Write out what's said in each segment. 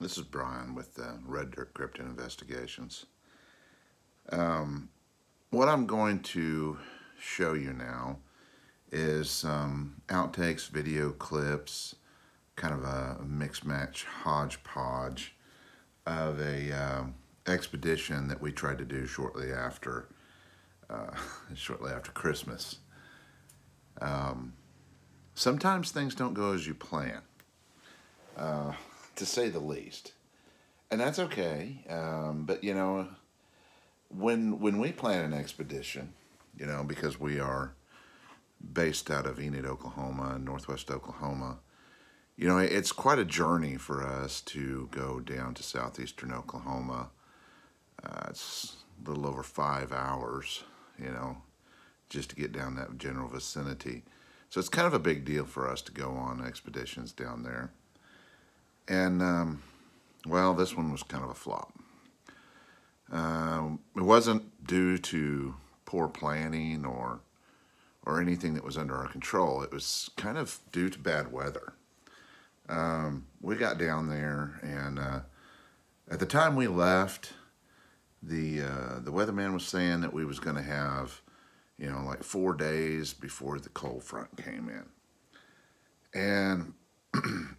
This is Brian with Red Dirt Cryptid Investigations. What I'm going to show you now is some outtakes, video clips, kind of a mix-match hodgepodge of a expedition that we tried to do shortly after Christmas. Sometimes things don't go as you plan, to say the least, and that's okay. But you know, when we plan an expedition, you know, because we are based out of Enid, Oklahoma, northwest Oklahoma, you know, it's quite a journey for us to go down to southeastern Oklahoma. It's a little over 5 hours, you know, just to get down that general vicinity. So it's kind of a big deal for us to go on expeditions down there. And, well, this one was kind of a flop. It wasn't due to poor planning or anything that was under our control. It was kind of due to bad weather. We got down there, and at the time we left, the weatherman was saying that we was going to have, you know, like 4 days before the cold front came in, and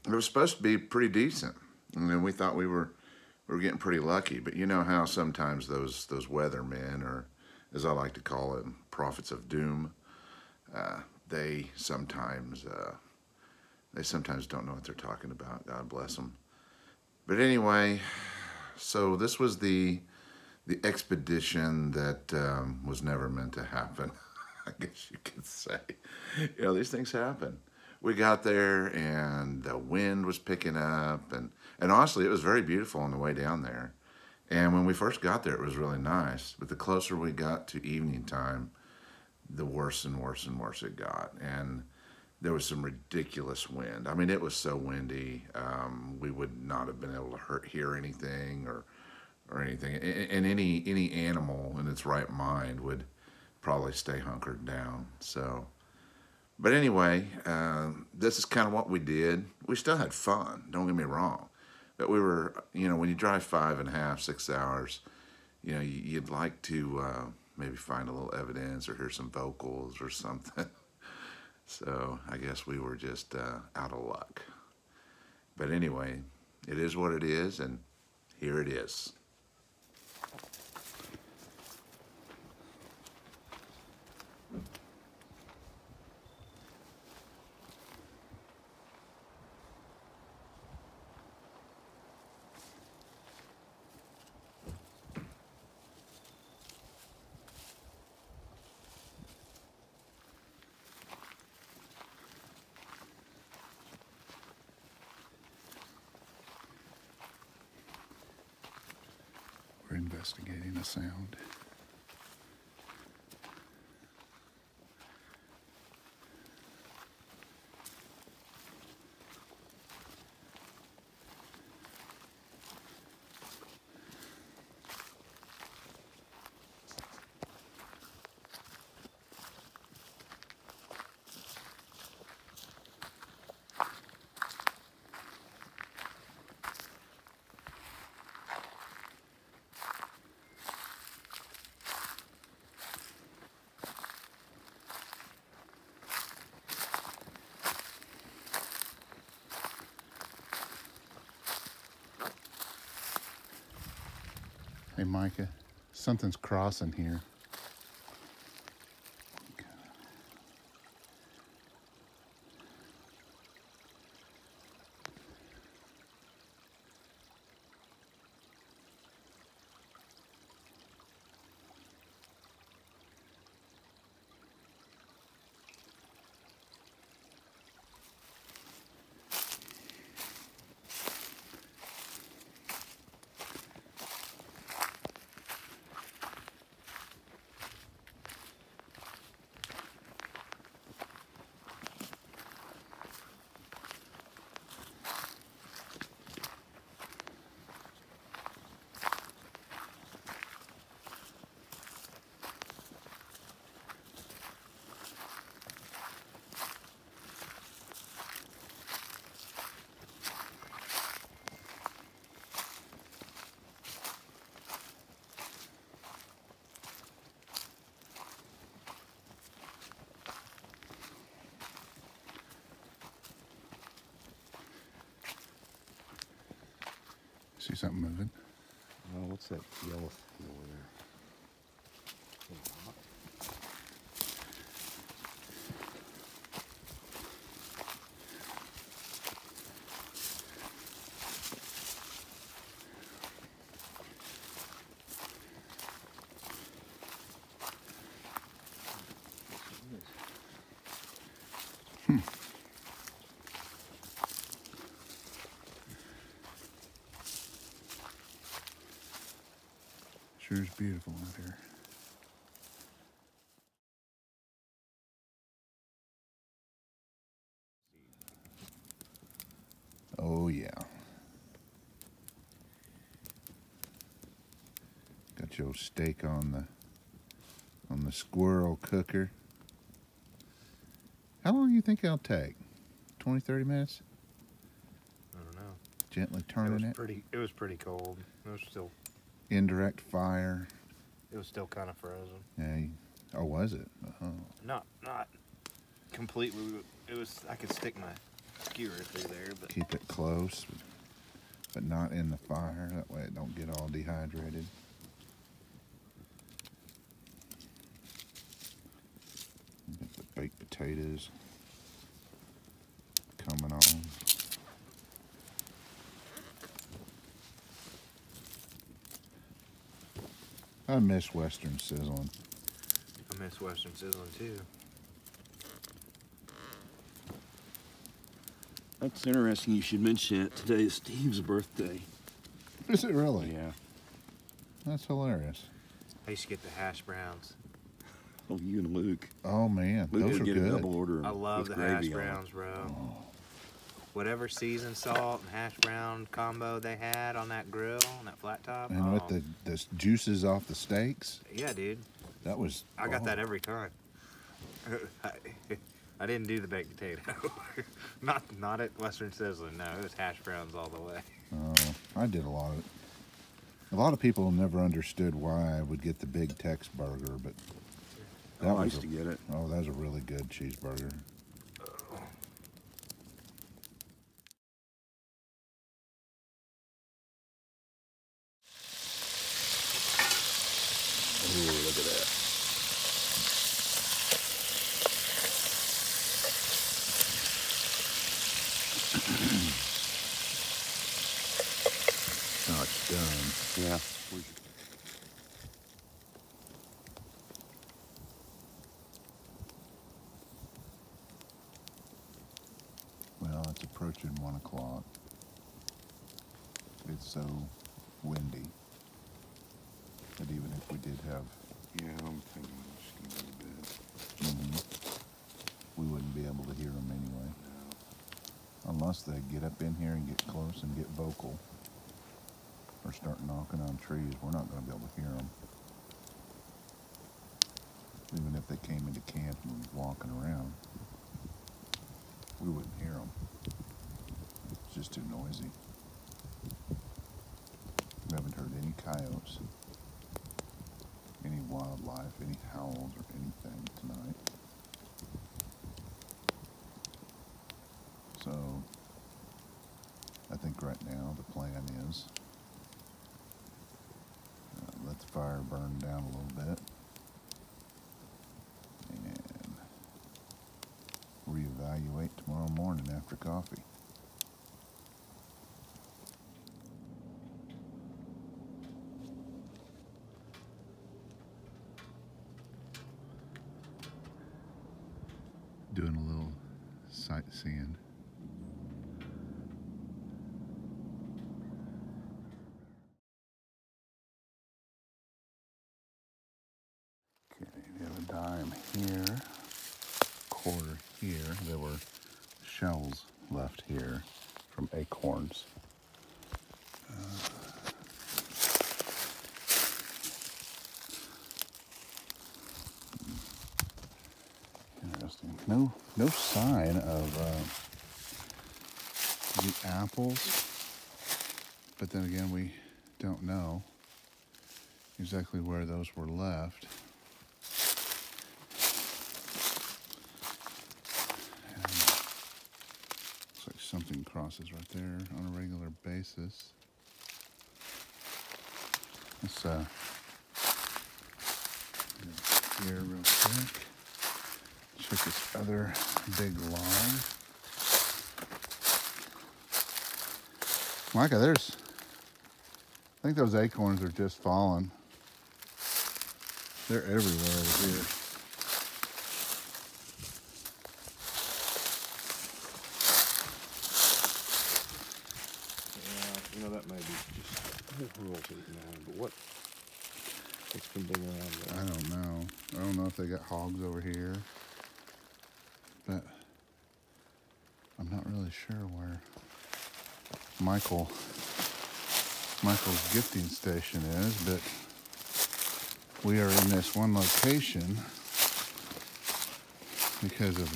it was supposed to be pretty decent. And then we thought we were getting pretty lucky. But you know how sometimes those weathermen, or as I like to call them, prophets of doom, they sometimes don't know what they're talking about. God bless them. But anyway, so this was the expedition that was never meant to happen. I guess you could say. You know, these things happen. We got there, and the wind was picking up, and honestly, it was very beautiful on the way down there. And when we first got there, it was really nice. But the closer we got to evening time, the worse and worse and worse it got. And there was some ridiculous wind. I mean, it was so windy. We would not have been able to hear anything or anything. And any animal in its right mind would probably stay hunkered down. So, but anyway, this is kind of what we did. We still had fun, don't get me wrong. But we were, you know, when you drive 5.5, 6 hours, you know, you'd like to maybe find a little evidence or hear some vocals or something. So I guess we were just out of luck. But anyway, it is what it is, and here it is. We're investigating a sound. Hey, Micah, something's crossing here. something moving. Oh, what's that yellow thing over there? Sure is beautiful out here. Oh yeah. Got your steak on the squirrel cooker. How long do you think it'll take? 20, 30 minutes? I don't know. Gently turning it. It was pretty cold. It was still. Indirect fire. It was still kind of frozen. Yeah. Oh, was it? Oh. Not completely. It was. I could stick my skewer through there, but Keep it close, but not in the fire. That way it don't get all dehydrated. Get the baked potatoes coming on. I miss Western sizzling. I miss Western sizzling too. That's interesting you should mention it. Today is Steve's birthday. Is it really? Yeah. That's hilarious. I used to get the hash browns. Oh, you and Luke. Oh man, Luke those would are get a good. double order I love with the hash gravy on it. browns, bro. Whatever seasoned salt and hash brown combo they had on that grill, on that flat top. And with the juices off the steaks, Yeah, dude. that was. I got that every time. I didn't do the baked potato. not at Western Sizzling. No, it was hash browns all the way. I did a lot of it. A lot of people never understood why I would get the Big Tex burger, but that I was used to get it. Oh, that was a really good cheeseburger. Oh, look at that. Oh, it's done. Yeah. Well, it's approaching 1 o'clock. It's so windy that even if we did have, Yeah, I'm thinking I'm just going to go to bed. we wouldn't be able to hear them anyway. Unless they get up in here and get close and get vocal or start knocking on trees, we're not going to be able to hear them. Even if they came into camp and was walking around, we wouldn't hear them. It's just too noisy. We haven't heard any coyotes, any wildlife, any howls or anything tonight. So, I think right now the plan is let the fire burn down a little bit and reevaluate tomorrow morning after coffee. Doing a little sightseeing. Okay, we have a dime here, quarter here. There were shells left here from acorns. Interesting. No sign of the apples, but then again, we don't know exactly where those were left. And looks like something crosses right there on a regular basis. Let's here real quick. Check this other big log. Micah, I think those acorns are just falling. They're everywhere over here. Yeah, you know, that may be just rules eating on, but what's been digging around there? I don't know. I don't know if they got hogs over here, but I'm not really sure where Michael's gifting station is, but we are in this one location because of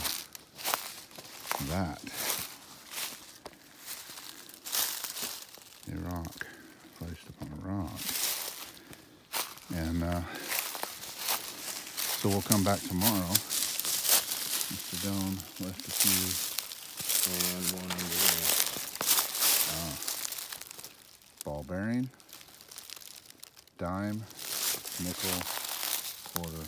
that. A rock placed upon a rock. And so we'll come back tomorrow. Mr. Doan left a few. And one under there. Ball bearing, dime, nickel, quarter,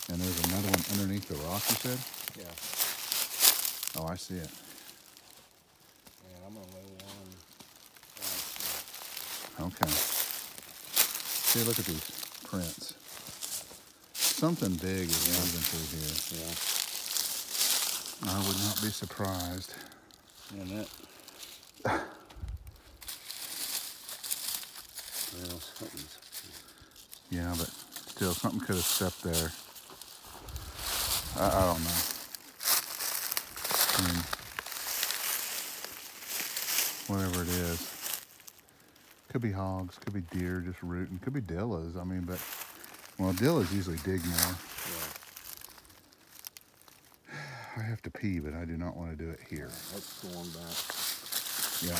and there's another one underneath the rock, you said? Yeah. Oh, I see it. And I'm gonna lay one. Okay. See, look at these prints. Something big is moving through here. Yeah. I would not be surprised. And that. Well, something's. Yeah, but still, something could have stepped there. I don't know. I mean, whatever it is. Could be hogs, could be deer just rooting, could be dillas. I mean, but, well, dillas usually dig more. Yeah. I have to pee, but I do not want to do it here. That's going back. Yeah.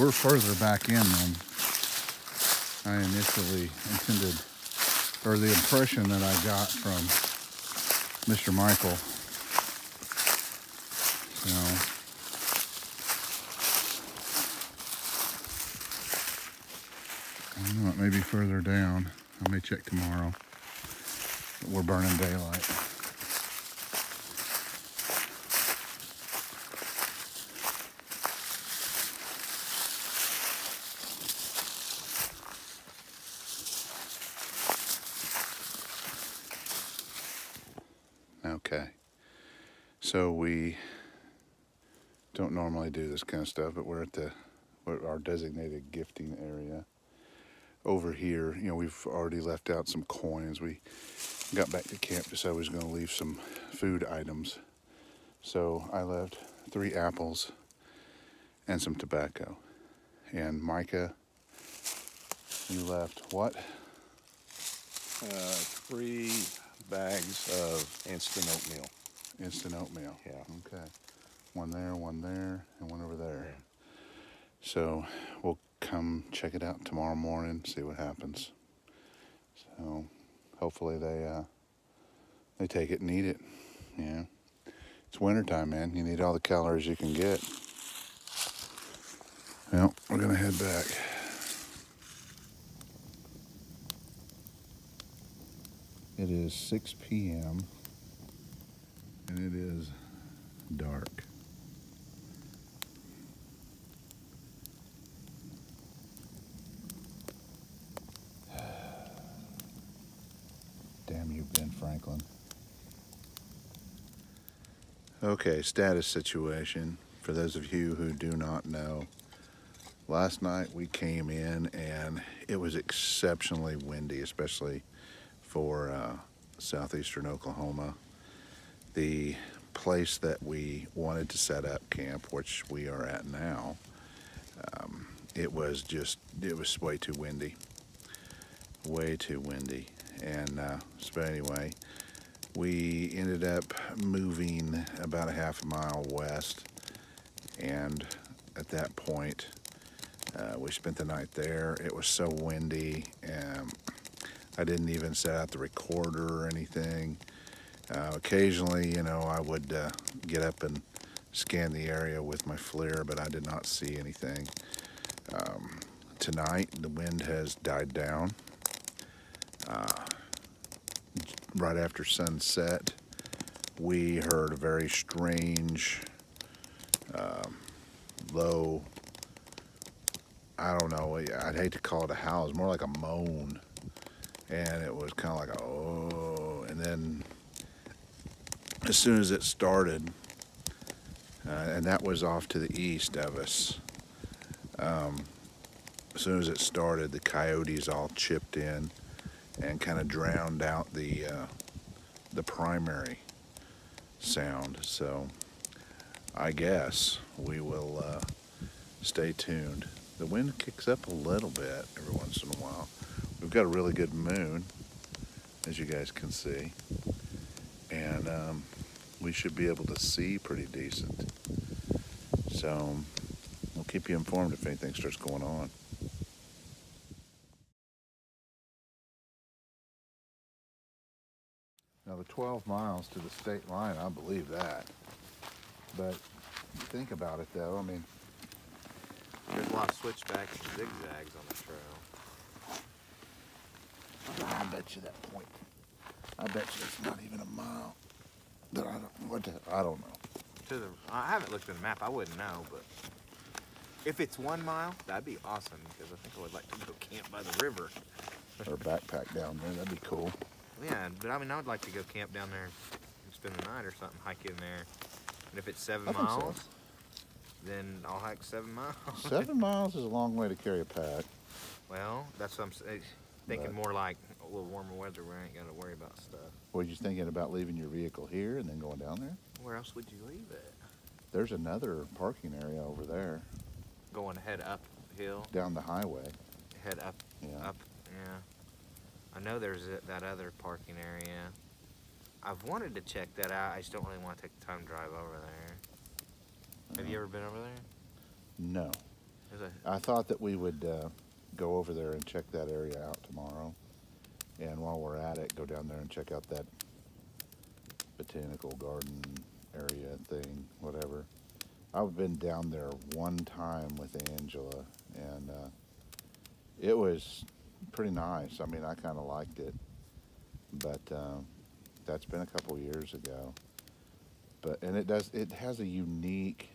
We're further back in than I initially intended, or the impression that I got from Mr. Michael. So, I don't know, it may be further down. I may check tomorrow. But we're burning daylight. Okay. So we don't normally do this kind of stuff, but we're at our designated gifting area. Over here, you know, we've already left out some coins. We got back to camp, decided we was going to leave some food items. So I left 3 apples and some tobacco. And Micah, you left what? 3 bags of instant oatmeal. Instant oatmeal. Yeah. Okay. One there, and one over there. Yeah. So we'll come check it out tomorrow morning, see what happens. So hopefully they take it and eat it. Yeah. It's wintertime, man. You need all the calories you can get. Well, we're gonna head back. It is 6 p.m. and it is dark. Damn you, Ben Franklin. Okay, status situation. For those of you who do not know, last night we came in and it was exceptionally windy, especially for southeastern Oklahoma. The place that we wanted to set up camp, which we are at now, it was way too windy. Way too windy. And so anyway, we ended up moving about a half a mile west, and at that point we spent the night there. It was so windy, and I didn't even set out the recorder or anything. Occasionally, you know, I would get up and scan the area with my FLIR, but I did not see anything. tonight the wind has died down. Right after sunset, we heard a very strange, low, I don't know, I'd hate to call it a howl, more like a moan. And it was kind of like a, oh, and then as soon as it started, and that was off to the east of us, as soon as it started, the coyotes all chipped in and kind of drowned out the primary sound. So I guess we will stay tuned. The wind kicks up a little bit every once in a while. We've got a really good moon, as you guys can see, and we should be able to see pretty decent. So we'll keep you informed if anything starts going on. Now the 12 miles to the state line, I believe that. But think about it though, I mean, There's a lot of switchbacks and zigzags on the trail. I bet you that point. I bet you it's not even a mile. That I don't know. I haven't looked at the map. I wouldn't know, but if it's 1 mile, that'd be awesome because I think I would like to go camp by the river. Or backpack down there, that'd be cool. Yeah, but I mean, I would like to go camp down there and spend the night or something, hike in there. And if it's 7 I think so. miles, then I'll hike 7 miles. 7 miles is a long way to carry a pack. Well, that's what I'm thinking. But more like a little warmer weather where I ain't got to worry about stuff. Were you thinking about leaving your vehicle here and then going down there? Where else would you leave it? There's another parking area over there. Going head uphill, Down the highway. head up, Yeah. up, yeah. I know there's that other parking area. I've wanted to check that out. I just don't really want to take the time to drive over there. Have you ever been over there? No. There's I thought that we would go over there and check that area out tomorrow. And while we're at it, go down there and check out that botanical garden area thing, whatever. I've been down there one time with Angela, and it was pretty nice. I mean, I kind of liked it, but that's been a couple years ago. But and it has a unique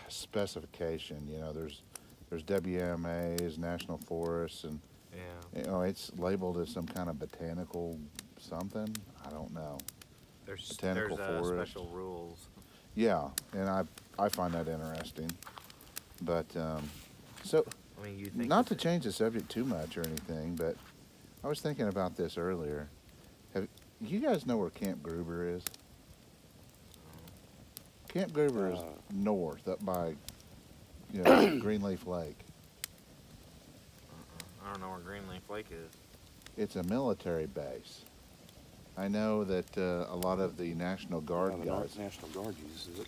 specification. You know, there's WMAs, national forests, and yeah. you know, it's labeled as some kind of botanical something. I don't know. There's Botanical forest. special rules. Yeah, and I find that interesting. But so I mean, you think not to change the subject too much or anything, but I was thinking about this earlier. Have you guys know where Camp Gruber is? Camp Gruber is north, up by, you know, Greenleaf Lake. I don't know where Greenleaf Lake is. It's a military base. I know that a lot of the National Guard guys. National Guard uses it,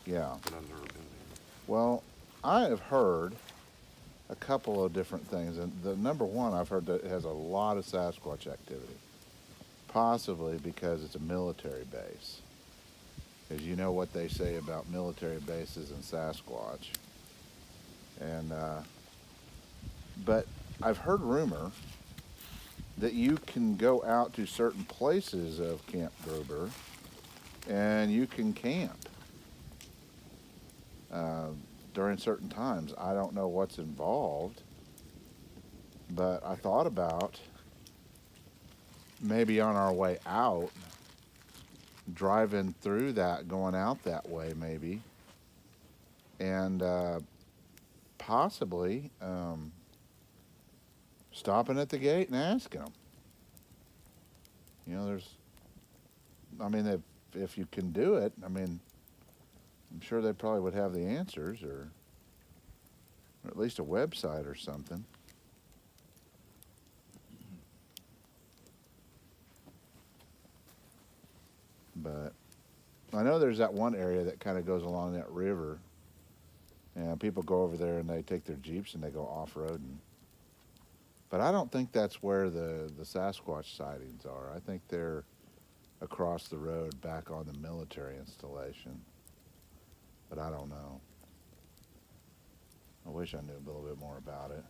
Yeah. but I've never been there. Well, I have heard a couple of different things, and the number one I've heard that it has a lot of Sasquatch activity, possibly because it's a military base. Because you know what they say about military bases and Sasquatch. And but I've heard rumor that you can go out to certain places of Camp Gruber and you can camp during certain times. I don't know what's involved, but I thought about maybe on our way out, driving through that, going out that way maybe, and possibly stopping at the gate and asking them. You know, I mean, if you can do it, I mean, I'm sure they probably would have the answers, or at least a website or something. But I know there's that one area that kind of goes along that river, and people go over there and they take their Jeeps and they go off-roading. But I don't think that's where the Sasquatch sightings are. I think they're across the road back on the military installation. But I don't know. I wish I knew a little bit more about it.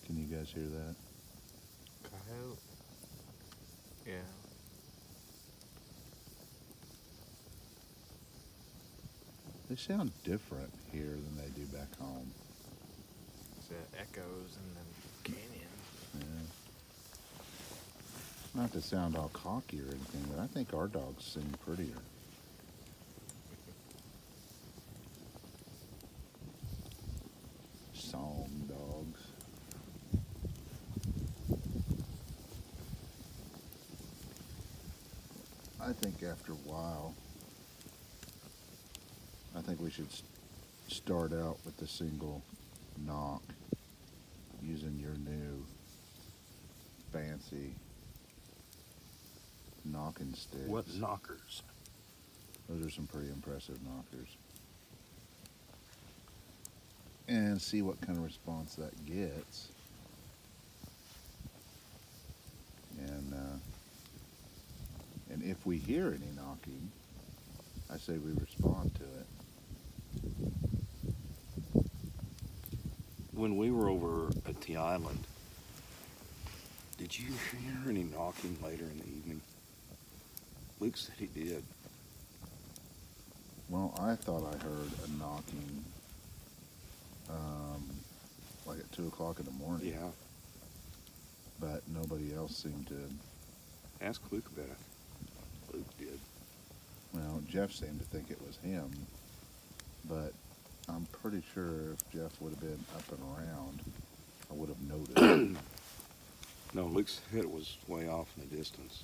Can you guys hear that? Coyote. Yeah. They sound different here than they do back home. It's the echoes in the canyon. Yeah. Not to sound all cocky or anything, but I think our dogs sing prettier. Song dogs. I think after a while, I think we should start out with the single knock using your new fancy knocking sticks. What knockers? Those are some pretty impressive knockers. And see what kind of response that gets. And if we hear any knocking, I say we respond to it. When we were over at the island, did you hear any knocking later in the evening? Luke said he did. Well, I thought I heard a knocking like at 2 o'clock in the morning. Yeah. But nobody else seemed to. Ask Luke about it. Luke did. Well, Jeff seemed to think it was him, but I'm pretty sure if Jeff would have been up and around, I would have noticed. No, Luke said it was way off in the distance.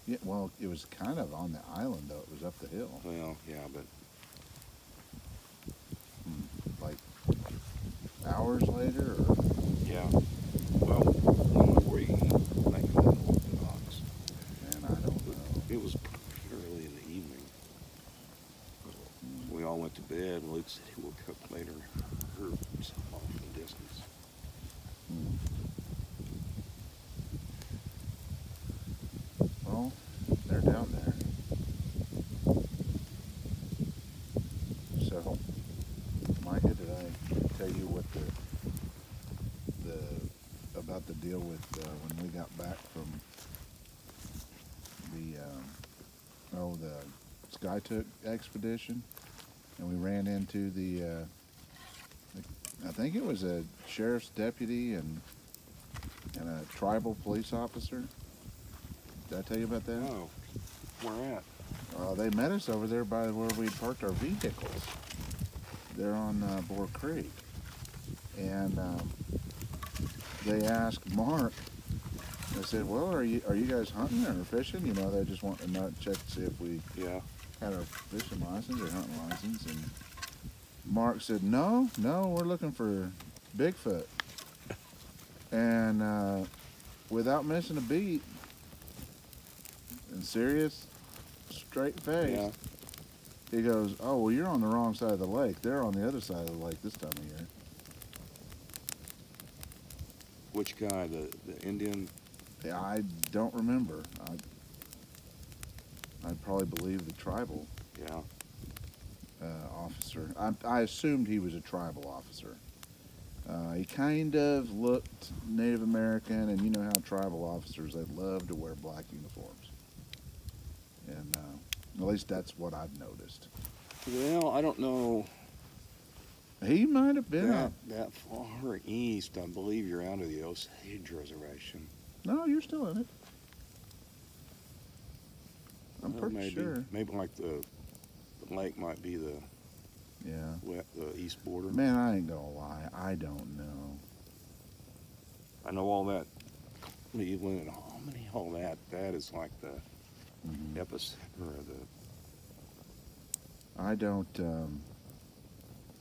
Yeah, well, it was kind of on the island, though. It was up the hill. Well, yeah, but Like hours later, or yeah. Well, where you think of the knocks? man, I don't know. It was pretty early in the evening. We all went to bed, and Luke said he woke up later and heard something off in the distance. Well, they're down there. So, Micah, did I tell you what the about the deal with when we got back from the Skytook expedition, and we ran into the I think it was a sheriff's deputy and a tribal police officer. Did I tell you about that? Oh, where at? They met us over there by where we parked our vehicles. They're on Boar Creek. And they asked Mark, they said, well, are you guys hunting or fishing? You know, they just want to check to see if we Yeah. had our fishing license or hunting license. And Mark said, no, we're looking for Bigfoot. And without missing a beat, and serious, straight face, Yeah. he goes, oh, well, you're on the wrong side of the lake. They're on the other side of the lake this time of year. Which guy? The Indian? Yeah, I don't remember. I'd probably believe the tribal Yeah. officer. I assumed he was a tribal officer. He kind of looked Native American, and you know how tribal officers, they love to wear black uniforms. And at least that's what I've noticed. Well, I don't know. He might have been. That far east, I believe you're out of the Osage Reservation. No, you're still in it. I'm Well, pretty maybe, sure. Maybe like the lake might be the Yeah. the east border. Man, I ain't gonna lie. I don't know. I know all that Cleveland and Albany, all that. That is like the Mhm. epicenter of the. I don't.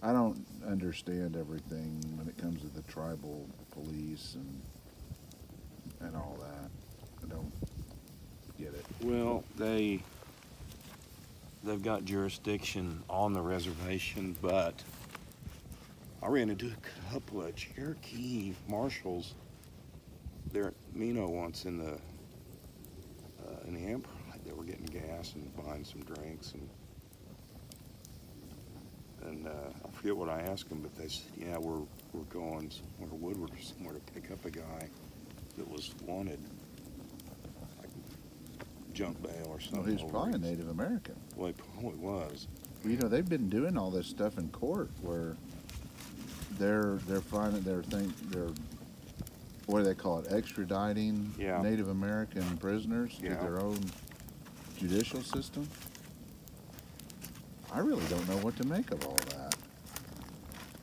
I don't understand everything when it comes to the tribal police and all that. I don't get it. Well, they've got jurisdiction on the reservation, but I ran into a couple of Cherokee marshals there at Mino once in the Ampride. They were getting gas and buying some drinks, and I forget what I asked them, but they said, yeah, we're going somewhere to Woodward or somewhere to pick up a guy that was wanted, like junk bail or something. Well, he's probably a Native American. Well, he probably was. You know, they've been doing all this stuff in court where they're finding they're what do they call it, extraditing Yeah. Native American prisoners to Yeah. their own judicial system. I really don't know what to make of all that.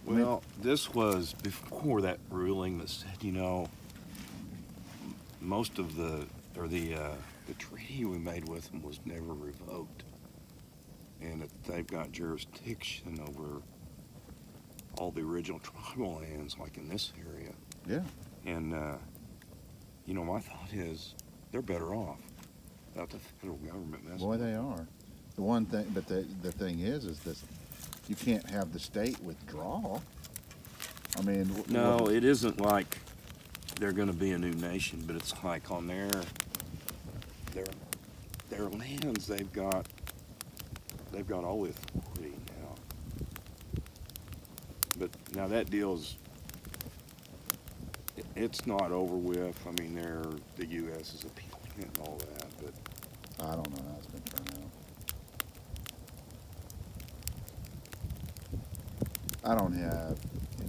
I mean, Well, this was before that ruling that said, you know, most of the treaty we made with them was never revoked, and that they've got jurisdiction over all the original tribal lands, like in this area. yeah. And you know, my thought is they're better off without the federal government messing. Boy, they are. The one thing, but the thing is this: you can't have the state withdraw. I mean, No, it isn't like they're going to be a new nation, but it's like on their lands they've got all the authority now. But now that deal's it's not over with. I mean, the U.S. is appealing it and all that, but I don't know how it's going to turn out. I don't have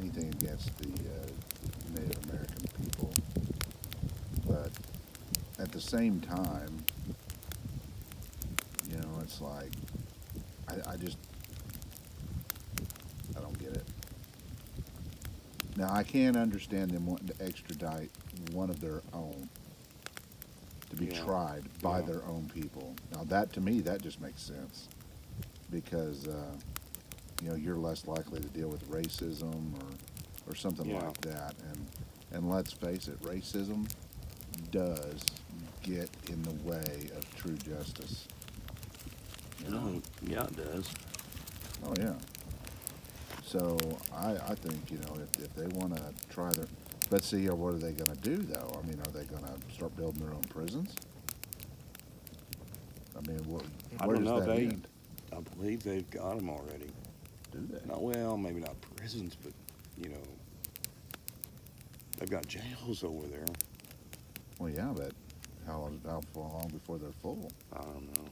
anything against the Native American people, but at the same time, you know, it's like I don't get it. Now, I can't understand them wanting to extradite one of their own to be Yeah. tried by Yeah. their own people. Now, that to me, that just makes sense because you know, you're less likely to deal with racism or something Yeah. like that. And let's face it, racism does get in the way of true justice. You know? no, yeah, it does. Oh yeah. So I think, you know, if they want to try their, but see, what are they going to do though? I mean, are they going to start building their own prisons? I mean, I where don't does know. that end? I believe they've got them already. Do they? Not well, maybe not prisons, but you know, they've got jails over there. Well, yeah, but how long before they're full? I don't know.